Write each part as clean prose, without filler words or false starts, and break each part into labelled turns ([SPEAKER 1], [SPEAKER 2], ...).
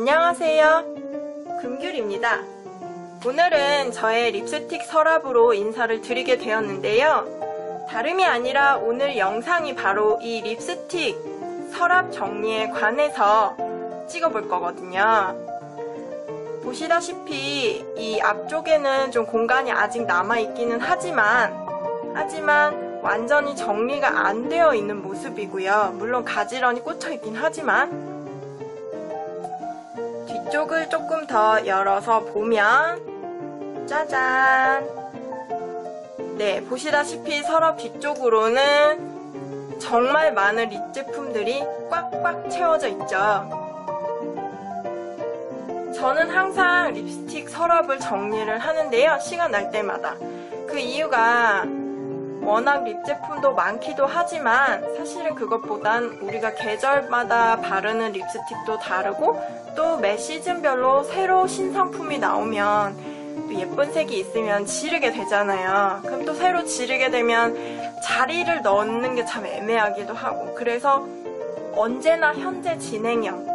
[SPEAKER 1] 안녕하세요. 금귤입니다. 오늘은 저의 립스틱 서랍으로 인사를 드리게 되었는데요. 다름이 아니라 오늘 영상이 바로 이 립스틱 서랍 정리에 관해서 찍어볼 거거든요. 보시다시피 이 앞쪽에는 좀 공간이 아직 남아있기는 하지만 완전히 정리가 안 되어 있는 모습이고요. 물론 가지런히 꽂혀있긴 하지만 뒤쪽을 조금 더 열어서 보면 짜잔! 네, 보시다시피 서랍 뒤쪽으로는 정말 많은 립 제품들이 꽉꽉 채워져 있죠. 저는 항상 립스틱 서랍을 정리를 하는데요. 시간 날 때마다. 그 이유가 워낙 립 제품도 많기도 하지만 사실은 그것보단 우리가 계절마다 바르는 립스틱도 다르고 또 매 시즌별로 새로 신상품이 나오면 또 예쁜 색이 있으면 지르게 되잖아요. 그럼 또 새로 지르게 되면 자리를 넣는 게 참 애매하기도 하고, 그래서 언제나 현재 진행형,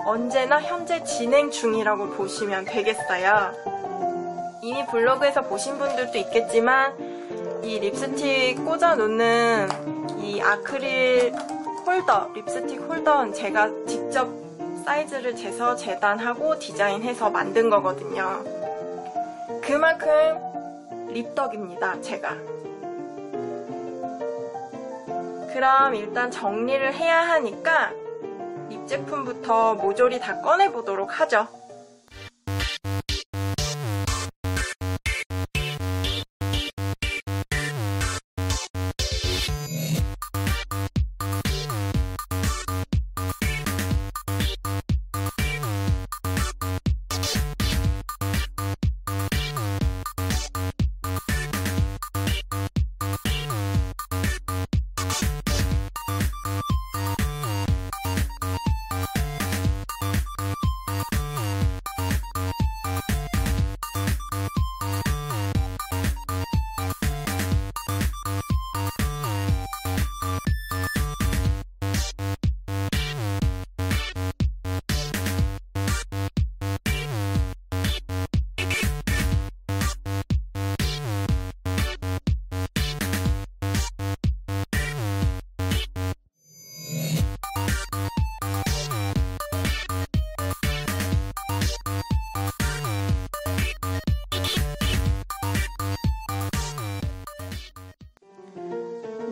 [SPEAKER 1] 언제나 현재 진행 중이라고 보시면 되겠어요. 이미 블로그에서 보신 분들도 있겠지만 이 립스틱 꽂아 놓는 이 아크릴 홀더, 립스틱 홀더는 제가 직접 사이즈를 재서 재단하고 디자인해서 만든 거거든요. 그만큼 립덕입니다, 제가. 그럼 일단 정리를 해야 하니까 립 제품부터 모조리 다 꺼내보도록 하죠.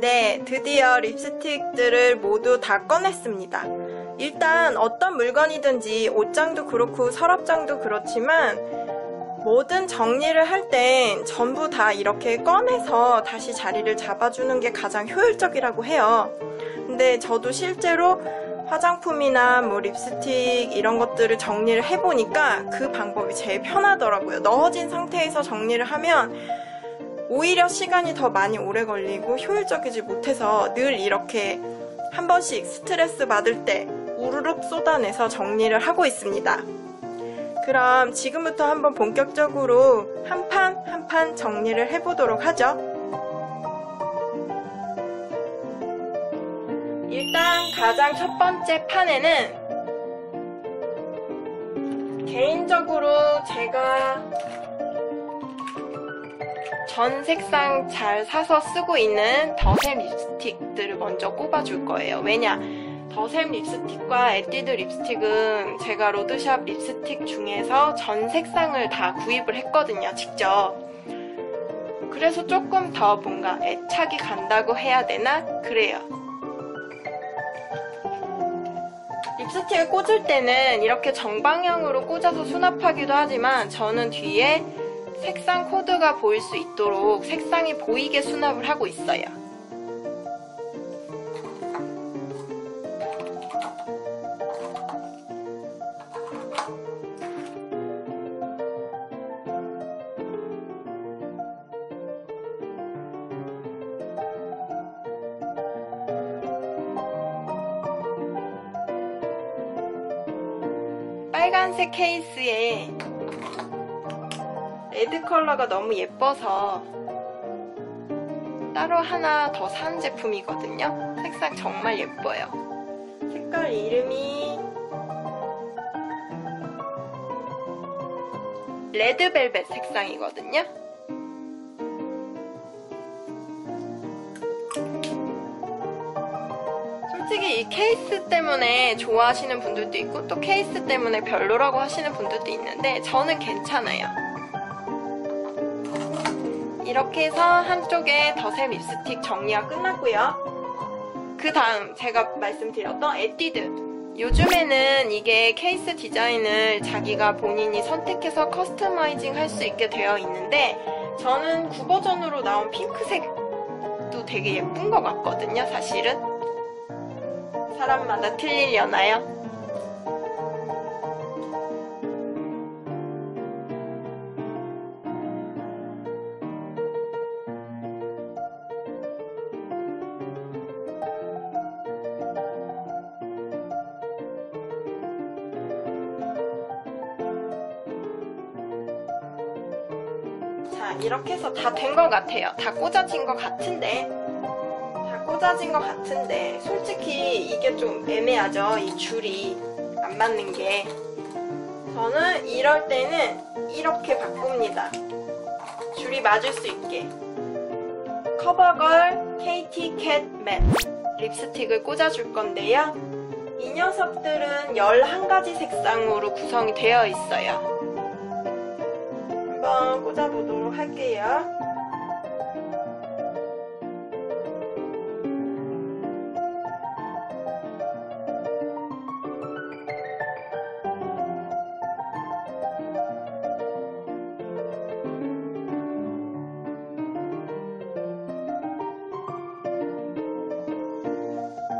[SPEAKER 1] 네, 드디어 립스틱들을 모두 다 꺼냈습니다. 일단 어떤 물건이든지 옷장도 그렇고 서랍장도 그렇지만 뭐든 정리를 할 땐 전부 다 이렇게 꺼내서 다시 자리를 잡아주는 게 가장 효율적이라고 해요. 근데 저도 실제로 화장품이나 뭐 립스틱 이런 것들을 정리를 해보니까 그 방법이 제일 편하더라고요. 넣어진 상태에서 정리를 하면 오히려 시간이 더 많이 오래 걸리고 효율적이지 못해서 늘 이렇게 한 번씩 스트레스 받을 때 우르륵 쏟아내서 정리를 하고 있습니다. 그럼 지금부터 한번 본격적으로 한 판 한 판 정리를 해보도록 하죠. 일단 가장 첫 번째 판에는 개인적으로 제가 전 색상 잘 사서 쓰고 있는 더샘 립스틱들을 먼저 꼽아줄 거예요. 왜냐? 더샘 립스틱과 에뛰드 립스틱은 제가 로드샵 립스틱 중에서 전 색상을 다 구입을 했거든요, 직접. 그래서 조금 더 뭔가 애착이 간다고 해야 되나? 그래요. 립스틱을 꽂을 때는 이렇게 정방향으로 꽂아서 수납하기도 하지만 저는 뒤에 색상 코드가 보일 수 있도록 색상이 보이게 수납을 하고 있어요. 빨간색 케이스에 레드 컬러가 너무 예뻐서 따로 하나 더 산 제품이거든요. 색상 정말 예뻐요. 색깔 이름이 레드벨벳 색상이거든요. 솔직히 이 케이스 때문에 좋아하시는 분들도 있고 또 케이스 때문에 별로라고 하시는 분들도 있는데 저는 괜찮아요. 이렇게 해서 한쪽에 더샘 립스틱 정리가 끝났고요. 그 다음 제가 말씀드렸던 에뛰드. 요즘에는 이게 케이스 디자인을 자기가 본인이 선택해서 커스터마이징 할 수 있게 되어 있는데 저는 9버전으로 나온 핑크색도 되게 예쁜 것 같거든요, 사실은. 사람마다 틀리려나요? 자, 이렇게 해서 다 된 것 같아요. 다 꽂아진 것 같은데 솔직히 이게 좀 애매하죠. 이 줄이 안 맞는 게. 저는 이럴 때는 이렇게 바꿉니다. 줄이 맞을 수 있게. 커버걸 KT 캣 매트 립스틱을 꽂아줄 건데요. 이 녀석들은 11가지 색상으로 구성이 되어 있어요. 한번 꽂아보도록 할게요.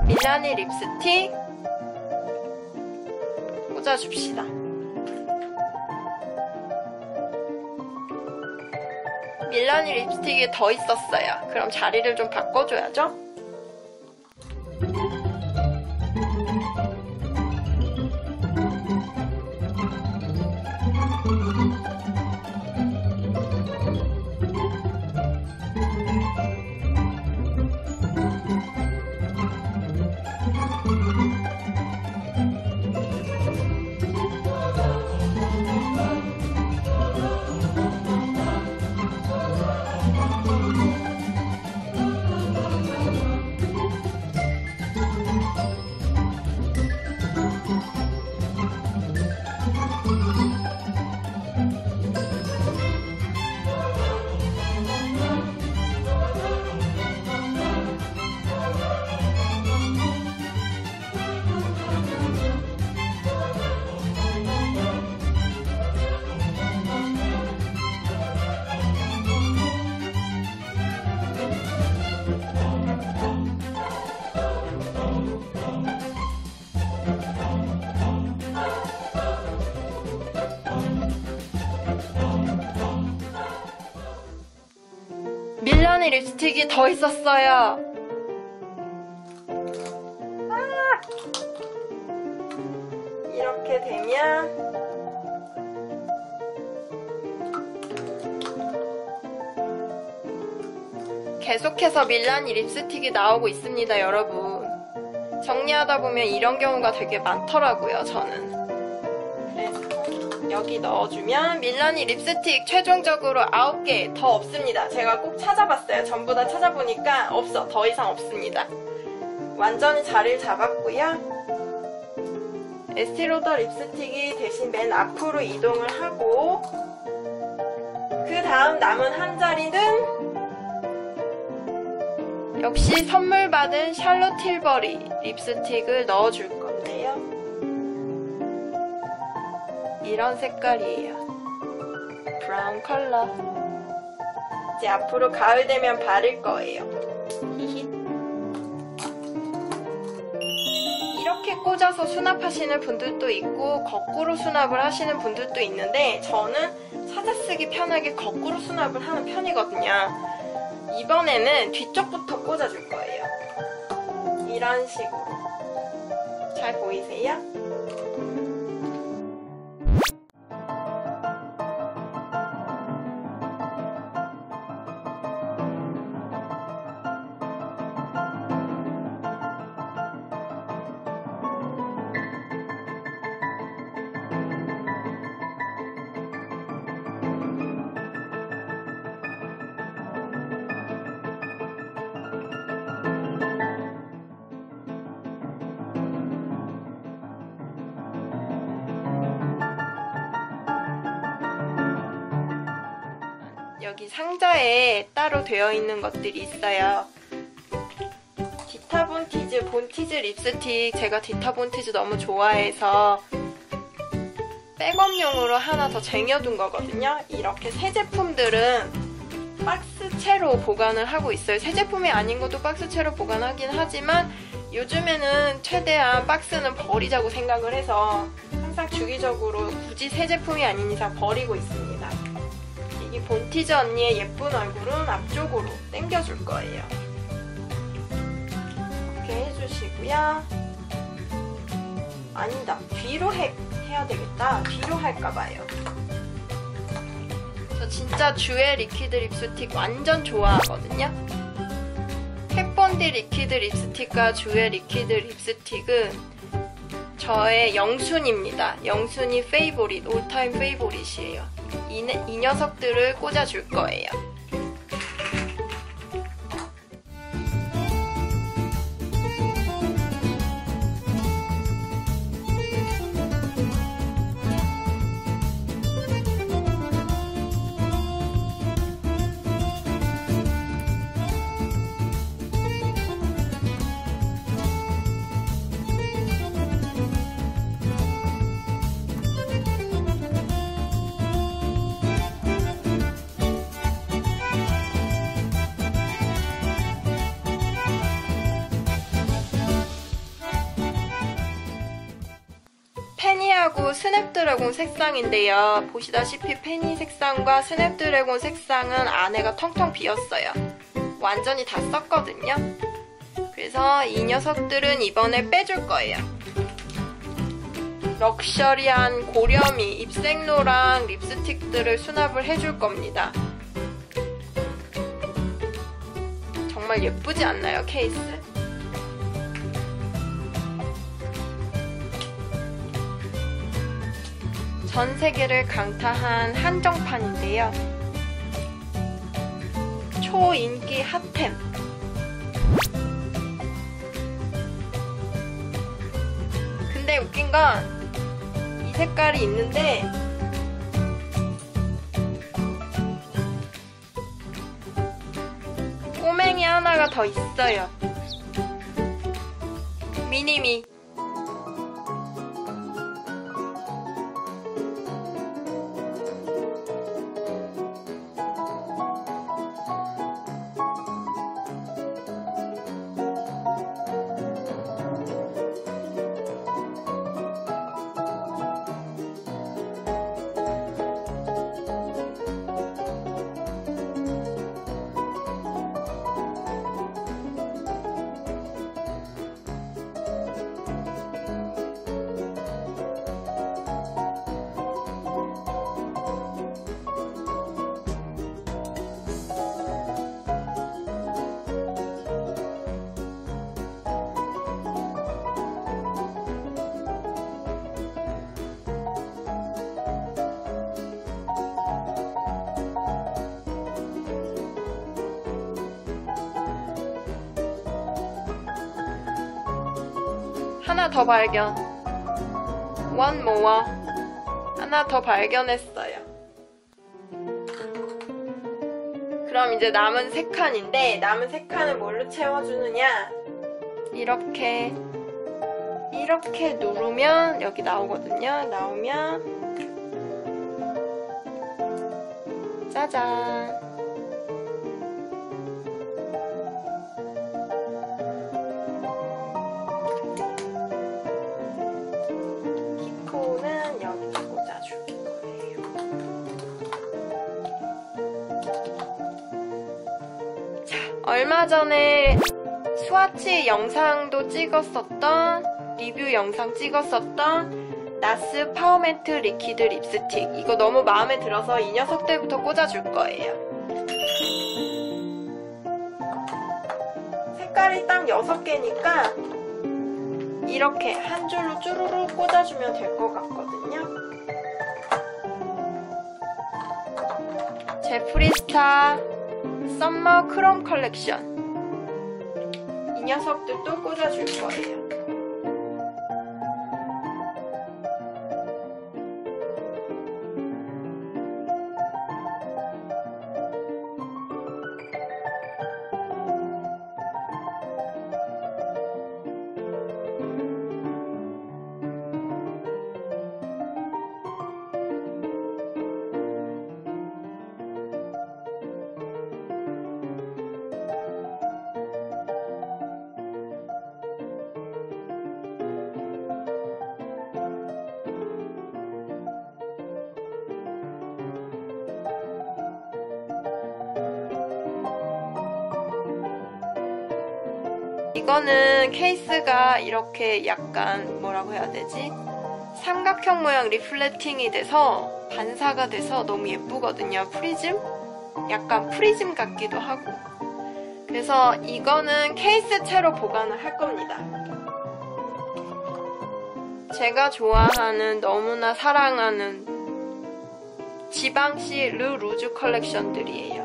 [SPEAKER 1] 밀라니 립스틱 꽂아줍시다. 밀라니 립스틱이 더 있었어요. 그럼 자리를 좀 바꿔줘야죠. 밀라니 립스틱이 더 있었어요. 이렇게 되면 계속해서 밀라니 립스틱이 나오고 있습니다, 여러분. 정리하다 보면 이런 경우가 되게 많더라고요, 저는. 그래서 여기 넣어주면 밀라니 립스틱 최종적으로 9개 더 없습니다. 제가 꼭 찾아봤어요. 전부 다 찾아보니까 더 이상 없습니다. 완전히 자리를 잡았고요. 에스티로더 립스틱이 대신 맨 앞으로 이동을 하고 그 다음 남은 한 자리는 역시 선물 받은 샬롯 틸버리 립스틱을 넣어줄 건데요. 이런 색깔이에요. 브라운 컬러. 이제 앞으로 가을 되면 바를 거예요. 히히. 이렇게 꽂아서 수납하시는 분들도 있고 거꾸로 수납을 하시는 분들도 있는데 저는 찾아쓰기 편하게 거꾸로 수납을 하는 편이거든요. 이번에는 뒤쪽부터 꽂아줄 거예요. 이런 식으로. 잘 보이세요? 여기 상자에 따로 되어 있는 것들이 있어요. 디타본티즈 본티즈 립스틱, 제가 디타본티즈 너무 좋아해서 백업용으로 하나 더 쟁여둔 거거든요. 이렇게 새 제품들은 박스채로 보관을 하고 있어요. 새 제품이 아닌 것도 박스채로 보관하긴 하지만 요즘에는 최대한 박스는 버리자고 생각을 해서 항상 주기적으로 굳이 새 제품이 아닌 이상 버리고 있습니다. 이 본티즈 언니의 예쁜 얼굴은 앞쪽으로 당겨줄 거예요. 이렇게 해주시고요. 아니다, 뒤로 해야 되겠다. 뒤로 할까봐요. 저 진짜 주의 리퀴드 립스틱 완전 좋아하거든요. 캣본디 리퀴드 립스틱과 주의 리퀴드 립스틱은 저의 영순입니다. 영순이 페이보릿, 올타임 페이보릿이에요. 이 녀석들을 꽂아줄 거예요. 페니하고 스냅드래곤 색상인데요. 보시다시피 페니 색상과 스냅드래곤 색상은 안에가 텅텅 비었어요. 완전히 다 썼거든요. 그래서 이 녀석들은 이번에 빼줄 거예요. 럭셔리한 고렴이 입생로랑 립스틱들을 수납을 해줄 겁니다. 정말 예쁘지 않나요, 케이스? 전 세계를 강타한 한정판인데요. 초인기 핫템. 근데 웃긴 건 이 색깔이 있는데 꼬맹이 하나가 더 있어요. 미니미. 하나 더 발견. One more. 하나 더 발견했어요. 그럼 이제 남은 3칸인데 남은 3칸을 뭘로 채워주느냐? 이렇게 누르면 여기 나오거든요. 나오면 짜잔. 히코는 여기 꽂아줄 거예요. 자, 얼마 전에 스와치 영상도 찍었었던, 리뷰 영상 찍었었던 나스 파워매트 리퀴드 립스틱. 이거 너무 마음에 들어서 이 녀석들부터 꽂아줄 거예요. 색깔이 딱 6개니까 이렇게 한 줄로 쭈루루 꽂아주면 될 것 같거든요. 제프리스타 썸머 크롬 컬렉션. 이 녀석들도 꽂아줄 거예요. 이거는 케이스가 이렇게 약간 뭐라고 해야 되지? 삼각형 모양 리플레팅이 돼서 반사가 돼서 너무 예쁘거든요. 프리즘? 약간 프리즘 같기도 하고. 그래서 이거는 케이스 채로 보관을 할 겁니다. 제가 좋아하는, 너무나 사랑하는 지방시 르 루즈 컬렉션들이에요.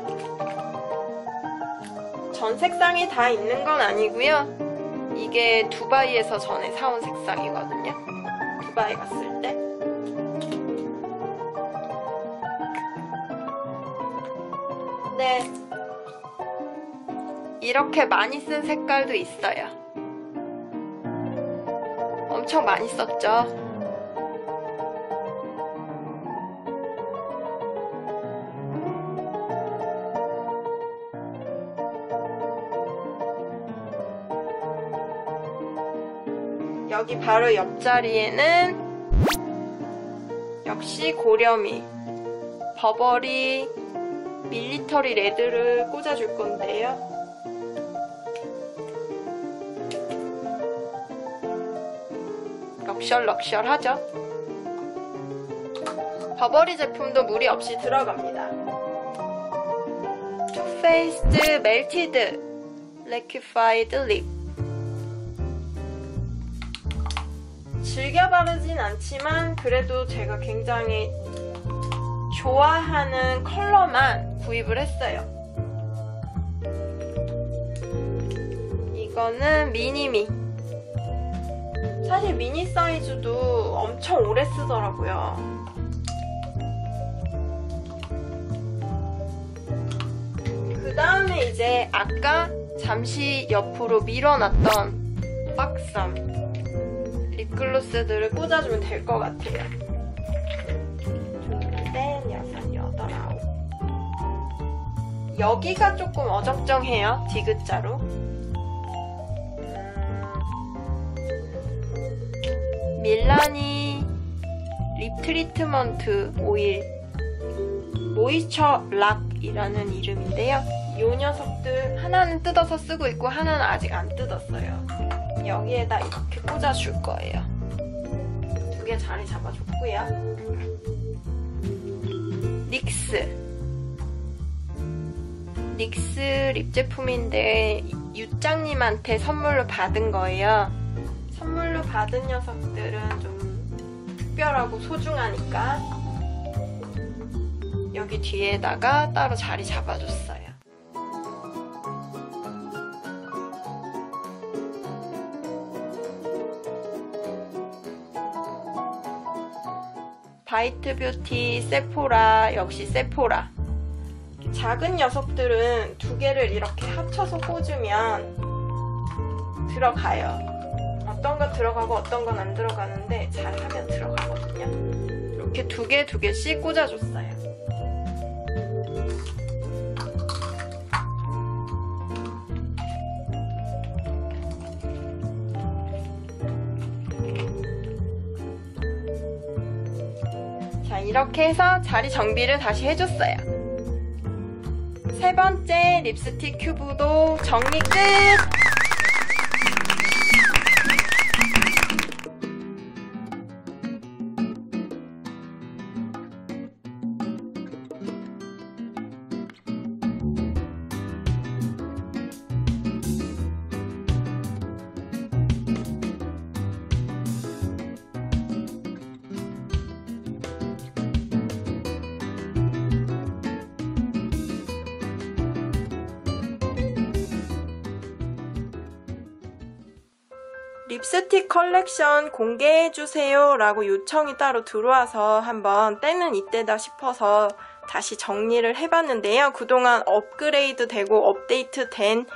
[SPEAKER 1] 전 색상이 다 있는 건 아니고요. 이게 두바이에서 전에 사온 색상이거든요. 두바이 갔을 때. 네. 이렇게 많이 쓴 색깔도 있어요. 엄청 많이 썼죠. 여기 바로 옆자리에는 역시 고렴이 버버리 밀리터리 레드를 꽂아줄 건데요. 럭셔럭셔하죠? 버버리 제품도 무리 없이 들어갑니다. 투페이스드 멜티드 리퀴파이드 립. 즐겨 바르진 않지만 그래도 제가 굉장히 좋아하는 컬러만 구입을 했어요. 이거는 미니미. 사실 미니 사이즈도 엄청 오래 쓰더라고요. 그 다음에 이제 아까 잠시 옆으로 밀어놨던 박삼 립글로스들을 꽂아주면 될 것 같아요. 둘, 넷, 여섯, 여덟, 아홉. 여기가 조금 어정쩡해요. 디귿자로. 밀라니 립 트리트먼트 오일 모이스처 락이라는 이름인데요. 이 녀석들 하나는 뜯어서 쓰고 있고 하나는 아직 안 뜯었어요. 여기에다 이렇게 꽂아줄 거예요. 두 개 자리 잡아줬고요. 닉스 립 제품인데 유짱님한테 선물로 받은 거예요. 선물로 받은 녀석들은 좀 특별하고 소중하니까 여기 뒤에다가 따로 자리 잡아줬어요. 바이트 뷰티, 세포라, 역시 세포라. 작은 녀석들은 두 개를 이렇게 합쳐서 꽂으면 들어가요. 어떤 건 들어가고 어떤 건 안 들어가는데 잘하면 들어가거든요. 이렇게 두 개씩 꽂아줬어요. 자, 이렇게 해서 자리 정비를 다시 해줬어요. 세 번째 립스틱 큐브도 정리 끝! 립스틱 컬렉션 공개해주세요 라고 요청이 따로 들어와서 한번 때는 이때다 싶어서 다시 정리를 해봤는데요. 그동안 업그레이드 되고 업데이트 된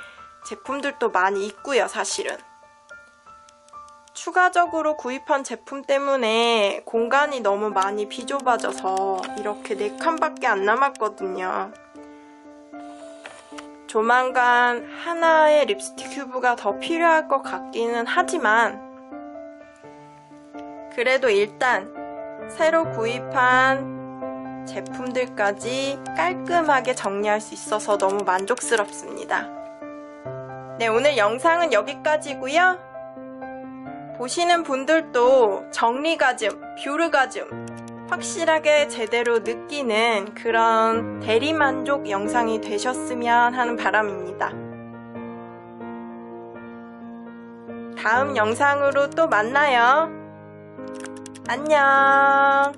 [SPEAKER 1] 제품들도 많이 있고요, 사실은. 추가적으로 구입한 제품 때문에 공간이 너무 많이 비좁아져서 이렇게 4칸밖에 안 남았거든요. 조만간 하나의 립스틱 큐브가 더 필요할 것 같기는 하지만 그래도 일단 새로 구입한 제품들까지 깔끔하게 정리할 수 있어서 너무 만족스럽습니다. 네, 오늘 영상은 여기까지고요. 보시는 분들도 정리가즘, 뷰르가즘 확실하게 제대로 느끼는 그런 대리만족 영상이 되셨으면 하는 바람입니다. 다음 영상으로 또 만나요. 안녕.